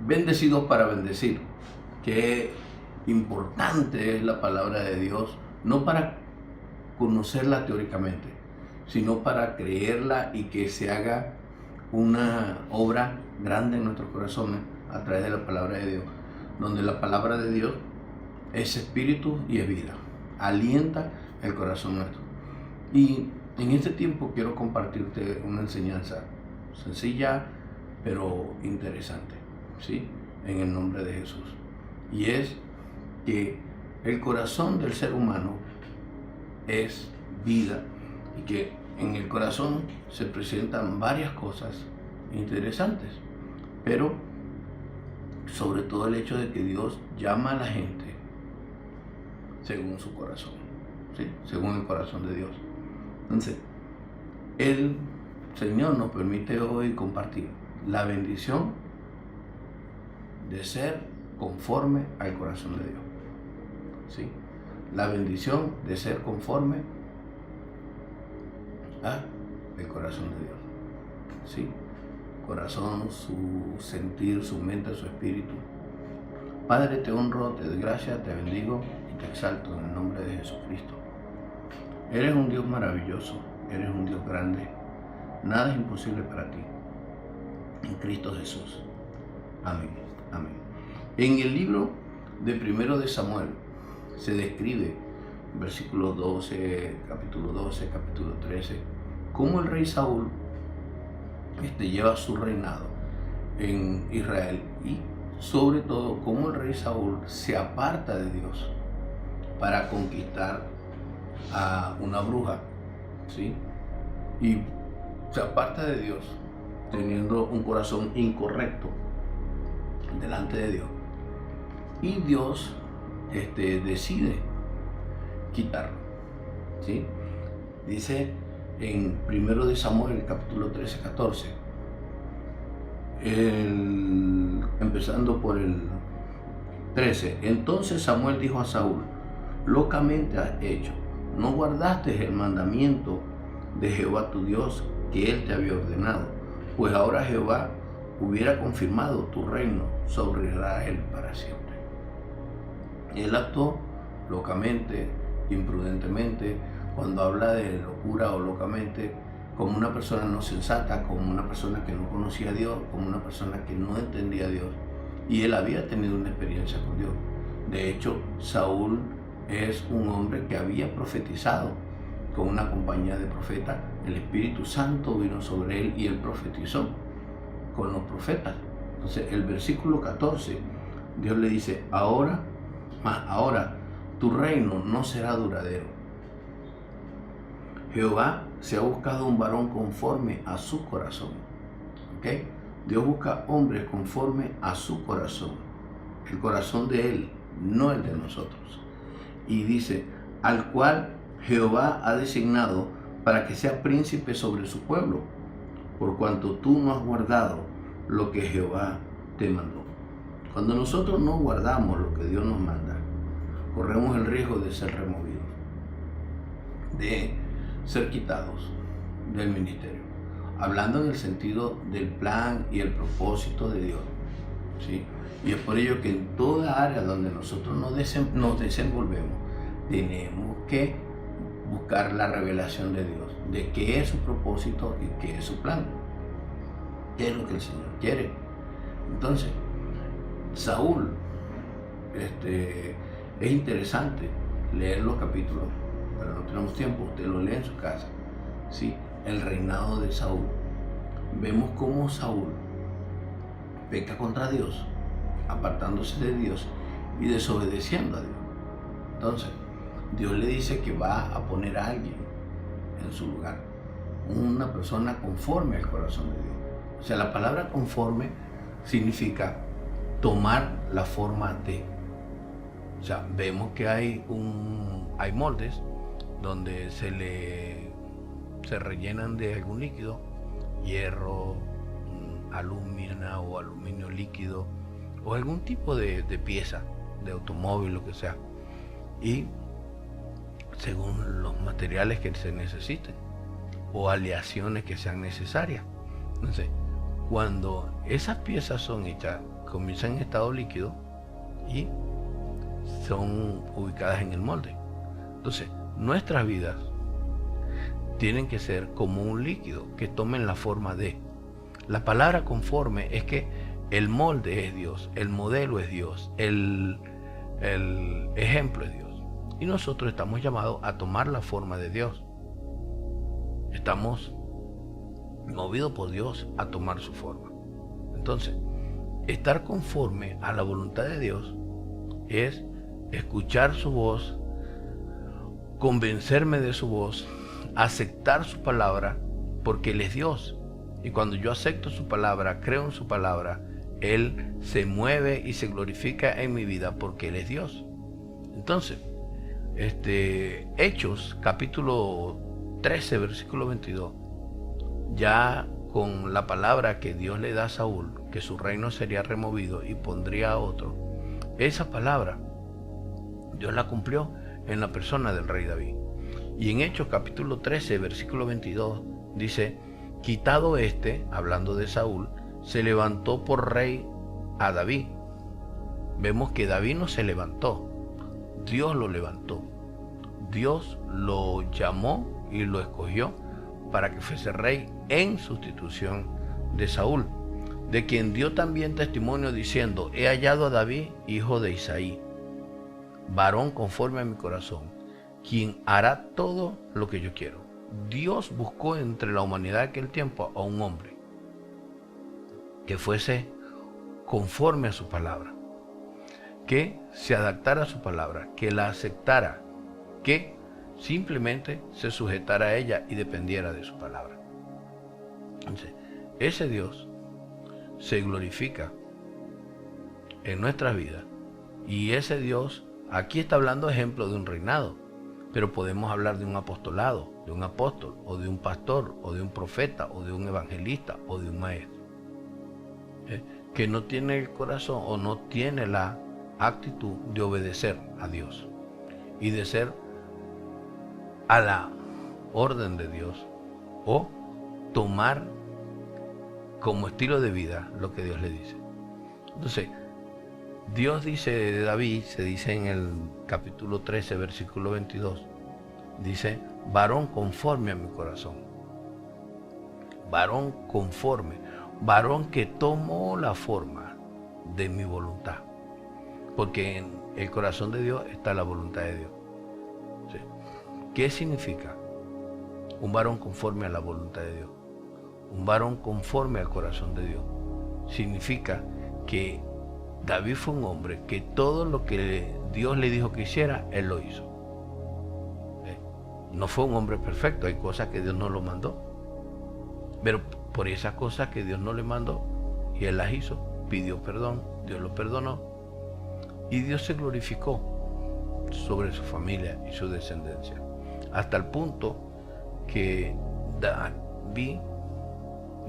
bendecidos para bendecir. Qué importante es la palabra de Dios, no para conocerla teóricamente, sino para creerla y que se haga una obra grande en nuestros corazones a través de la palabra de Dios, donde la palabra de Dios es espíritu y es vida, alienta el corazón nuestro. Y en este tiempo quiero compartirte una enseñanza sencilla pero interesante, ¿sí? En el nombre de Jesús. Y es que el corazón del ser humano es vida y que en el corazón se presentan varias cosas interesantes, pero sobre todo el hecho de que Dios llama a la gente según su corazón, ¿sí? Según el corazón de Dios. Entonces, el Señor nos permite hoy compartir la bendición de ser conforme al corazón de Dios, ¿sí? La bendición de ser conforme al corazón de Dios, ¿sí? Corazón, su sentir, su mente, su espíritu. Padre, te honro, te doy gracias, te bendigo y te exalto en el nombre de Jesucristo. Eres un Dios maravilloso, eres un Dios grande. Nada es imposible para ti. En Cristo Jesús. Amén. Amén. En el libro de Primero de Samuel se describe, versículo 12, capítulo 12, capítulo 13, cómo el rey Saúl lleva su reinado en Israel y sobre todo cómo el rey Saúl se aparta de Dios para conquistar a una bruja, ¿sí? Y se aparta de Dios teniendo un corazón incorrecto delante de Dios. Y Dios decide quitarlo, ¿sí? Dice en 1 de Samuel, capítulo 13, 14, empezando por el 13. Entonces Samuel dijo a Saúl: locamente has hecho, no guardaste el mandamiento de Jehová tu Dios que él te había ordenado, pues ahora Jehová hubiera confirmado tu reino sobre Israel para siempre. Él actuó locamente, imprudentemente. Cuando habla de locura o locamente, como una persona no sensata, como una persona que no conocía a Dios, como una persona que no entendía a Dios. Y él había tenido una experiencia con Dios. De hecho, Saúl es un hombre que había profetizado con una compañía de profetas. El Espíritu Santo vino sobre él y él profetizó con los profetas. Entonces, el versículo 14, Dios le dice: ahora tu reino no será duradero. Jehová se ha buscado un varón conforme a su corazón. ¿Okay? Dios busca hombres conforme a su corazón. El corazón de Él, no el de nosotros. Y dice: al cual Jehová ha designado para que sea príncipe sobre su pueblo, por cuanto tú no has guardado lo que Jehová te mandó. Cuando nosotros no guardamos lo que Dios nos manda, corremos el riesgo de ser removidos, de ser quitados del ministerio, hablando en el sentido del plan y el propósito de Dios, ¿sí? Y es por ello que en toda área donde nosotros nos desenvolvemos, tenemos que buscar la revelación de Dios, de qué es su propósito y qué es su plan, qué es lo que el Señor quiere. Entonces, Saúl, es interesante leer los capítulos, pero no tenemos tiempo, usted lo lee en su casa, ¿sí? El reinado de Saúl. Vemos cómo Saúl peca contra Dios, apartándose de Dios y desobedeciendo a Dios. Entonces, Dios le dice que va a poner a alguien en su lugar, una persona conforme al corazón de Dios. O sea, la palabra conforme significa tomar la forma de. O sea, vemos que hay moldes donde se rellenan de algún líquido, hierro, alumina o aluminio líquido, o algún tipo de pieza de automóvil, lo que sea, y según los materiales que se necesiten o aleaciones que sean necesarias. Entonces, Cuando esas piezas son hechas, comienzan en estado líquido y son ubicadas en el molde. Entonces, nuestras vidas tienen que ser como un líquido que tomen la forma de. La palabra conforme es que el molde es Dios, el modelo es Dios, el ejemplo es Dios. Y nosotros estamos llamados a tomar la forma de Dios. Estamos movidos por Dios a tomar su forma. Entonces, estar conforme a la voluntad de Dios es escuchar su voz, convencerme de su voz, aceptar su palabra, porque Él es Dios. Y cuando yo acepto su palabra, creo en su palabra, Él se mueve y se glorifica en mi vida porque Él es Dios. Entonces, Hechos capítulo 13, versículo 22, ya con la palabra que Dios le da a Saúl, que su reino sería removido y pondría a otro, esa palabra Dios la cumplió en la persona del rey David. Y en Hechos capítulo 13, versículo 22, dice: quitado hablando de Saúl, se levantó por rey a David. Vemos que David no se levantó, Dios lo levantó. Dios lo llamó y lo escogió para que fuese rey en sustitución de Saúl, de quien dio también testimonio diciendo: he hallado a David, hijo de Isaí, varón conforme a mi corazón, quien hará todo lo que yo quiero. Dios buscó entre la humanidad de aquel tiempo a un hombre que fuese conforme a su palabra, que se adaptara a su palabra, que la aceptara, que simplemente se sujetara a ella y dependiera de su palabra. Entonces, ese Dios se glorifica en nuestras vidas, y ese Dios, aquí está hablando ejemplo de un reinado, pero podemos hablar de un apostolado, de un apóstol, o de un pastor, o de un profeta, o de un evangelista, o de un maestro, que no tiene el corazón o no tiene la actitud de obedecer a Dios y de ser a la orden de Dios, o tomar como estilo de vida lo que Dios le dice. Entonces, Dios dice de David, se dice en el capítulo 13, versículo 22, dice: varón conforme a mi corazón. Varón conforme, varón que tomó la forma de mi voluntad, porque en el corazón de Dios está la voluntad de Dios. ¿Sí? ¿Qué significa un varón conforme a la voluntad de Dios? Un varón conforme al corazón de Dios significa que David fue un hombre que todo lo que Dios le dijo que hiciera, él lo hizo. No fue un hombre perfecto, hay cosas que Dios no lo mandó, pero por esas cosas que Dios no le mandó y él las hizo, pidió perdón, Dios lo perdonó y Dios se glorificó sobre su familia y su descendencia, hasta el punto que David,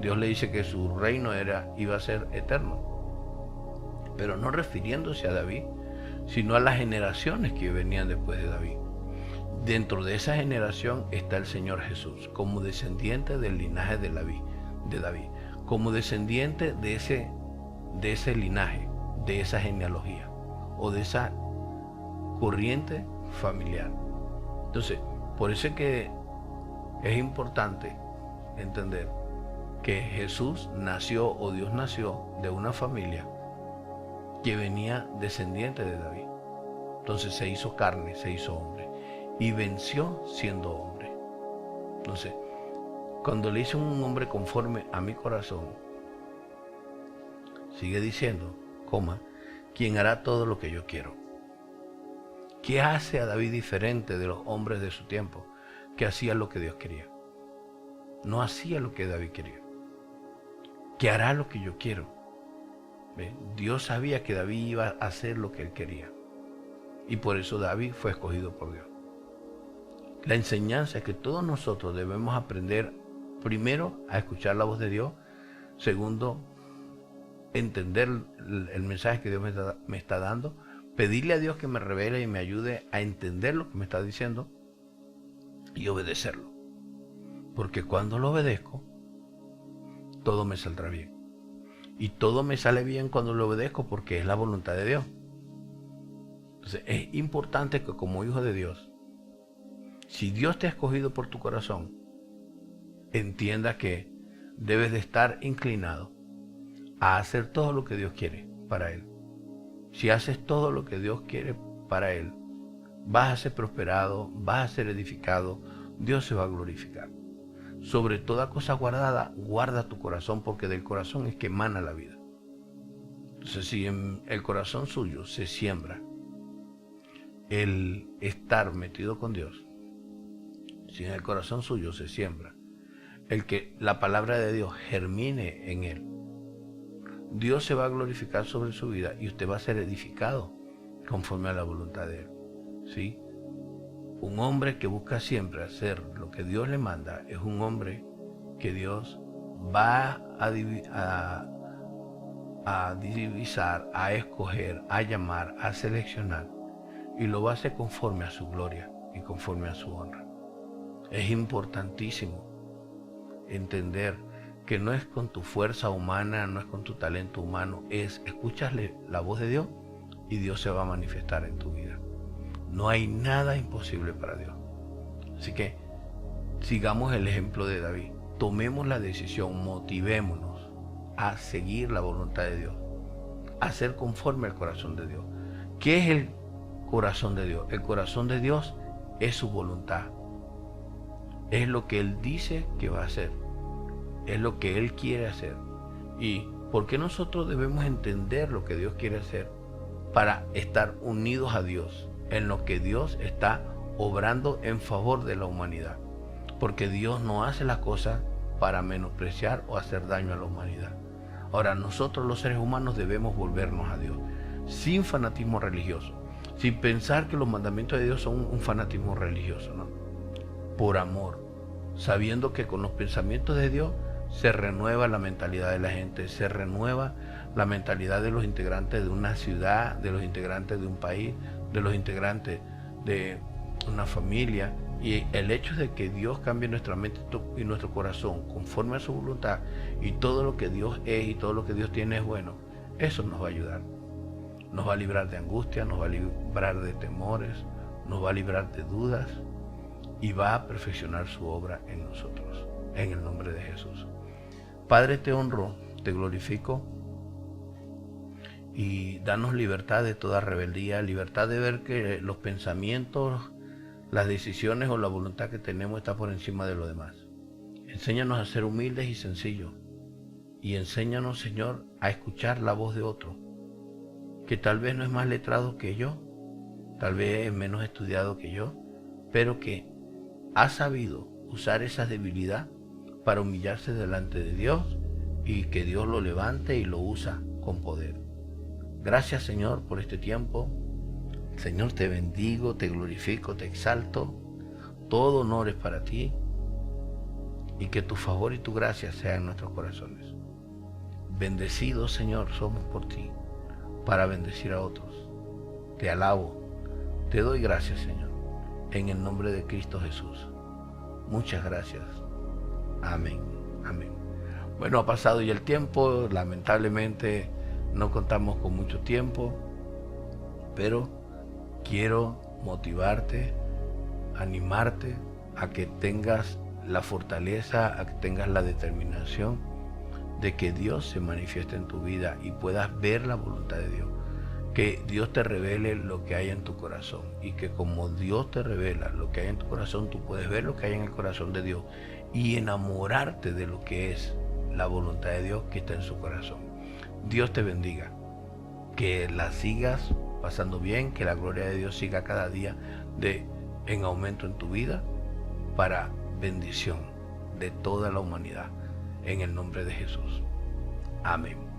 Dios le dice que su reino iba a ser eterno, pero no refiriéndose a David, sino a las generaciones que venían después de David. Dentro de esa generación está el Señor Jesús, como descendiente del linaje de David, como descendiente de ese linaje, de esa genealogía, o de esa corriente familiar. Entonces, por eso es que es importante entender que Jesús nació, o Dios nació, de una familia que venía descendiente de David. Entonces se hizo carne, se hizo hombre y venció siendo hombre. Entonces, cuando le hice un hombre conforme a mi corazón, sigue diciendo, quien hará todo lo que yo quiero. ¿Qué hace a David diferente de los hombres de su tiempo que hacían lo que Dios quería? No hacía lo que David quería. ¿Qué hará lo que yo quiero? Dios sabía que David iba a hacer lo que él quería, y por eso David fue escogido por Dios. La enseñanza es que todos nosotros debemos aprender, primero, a escuchar la voz de Dios. Segundo, entender el mensaje que Dios me está dando, pedirle a Dios que me revele y me ayude a entender lo que me está diciendo y obedecerlo, porque cuando lo obedezco todo me saldrá bien. Y todo me sale bien cuando lo obedezco porque es la voluntad de Dios. Entonces es importante que como hijo de Dios, si Dios te ha escogido por tu corazón, entienda que debes de estar inclinado a hacer todo lo que Dios quiere para Él. Si haces todo lo que Dios quiere para Él, vas a ser prosperado, vas a ser edificado, Dios se va a glorificar. Sobre toda cosa guardada, guarda tu corazón, porque del corazón es que emana la vida. Entonces, si en el corazón suyo se siembra el estar metido con Dios, si en el corazón suyo se siembra el que la palabra de Dios germine en él, Dios se va a glorificar sobre su vida y usted va a ser edificado conforme a la voluntad de Él. ¿Sí? Un hombre que busca siempre hacer lo que Dios le manda es un hombre que Dios va a divisar, a escoger, a llamar, a seleccionar, y lo va a hacer conforme a su gloria y conforme a su honra. Es importantísimo entender que no es con tu fuerza humana, no es con tu talento humano, es escucharle la voz de Dios y Dios se va a manifestar en tu vida. No hay nada imposible para Dios. Así que sigamos el ejemplo de David. Tomemos la decisión, motivémonos a seguir la voluntad de Dios, a ser conforme al corazón de Dios. ¿Qué es el corazón de Dios? El corazón de Dios es su voluntad. Es lo que Él dice que va a hacer. Es lo que Él quiere hacer. ¿Y por qué nosotros debemos entender lo que Dios quiere hacer? Para estar unidos a Dios, en lo que Dios está obrando en favor de la humanidad. Porque Dios no hace las cosas para menospreciar o hacer daño a la humanidad. Ahora, nosotros los seres humanos debemos volvernos a Dios, sin fanatismo religioso, sin pensar que los mandamientos de Dios son un fanatismo religioso, ¿no? Por amor, sabiendo que con los pensamientos de Dios se renueva la mentalidad de la gente, se renueva la mentalidad de los integrantes de una ciudad, de los integrantes de un país, de los integrantes de una familia. Y el hecho de que Dios cambie nuestra mente y nuestro corazón conforme a su voluntad, y todo lo que Dios es y todo lo que Dios tiene es bueno, eso nos va a ayudar. Nos va a librar de angustia, nos va a librar de temores, nos va a librar de dudas y va a perfeccionar su obra en nosotros, en el nombre de Jesús. Padre, te honro, te glorifico y danos libertad de toda rebeldía, libertad de ver que los pensamientos, las decisiones o la voluntad que tenemos está por encima de lo demás. Enséñanos a ser humildes y sencillos, y enséñanos, Señor, a escuchar la voz de otro, que tal vez no es más letrado que yo, tal vez es menos estudiado que yo, pero que ha sabido usar esa debilidad para humillarse delante de Dios y que Dios lo levante y lo usa con poder. Gracias, Señor, por este tiempo. Señor, te bendigo, te glorifico, te exalto. Todo honor es para ti y que tu favor y tu gracia sean en nuestros corazones. Bendecidos, Señor, somos por ti para bendecir a otros. Te alabo, te doy gracias, Señor, en el nombre de Cristo Jesús. Muchas gracias. Amén, amén. Bueno, ha pasado ya el tiempo, lamentablemente no contamos con mucho tiempo, pero quiero motivarte, animarte a que tengas la fortaleza, a que tengas la determinación de que Dios se manifieste en tu vida y puedas ver la voluntad de Dios. Que Dios te revele lo que hay en tu corazón y que como Dios te revela lo que hay en tu corazón, tú puedes ver lo que hay en el corazón de Dios y enamorarte de lo que es la voluntad de Dios que está en su corazón. Dios te bendiga, que la sigas pasando bien, que la gloria de Dios siga cada día en aumento en tu vida para bendición de toda la humanidad, en el nombre de Jesús. Amén.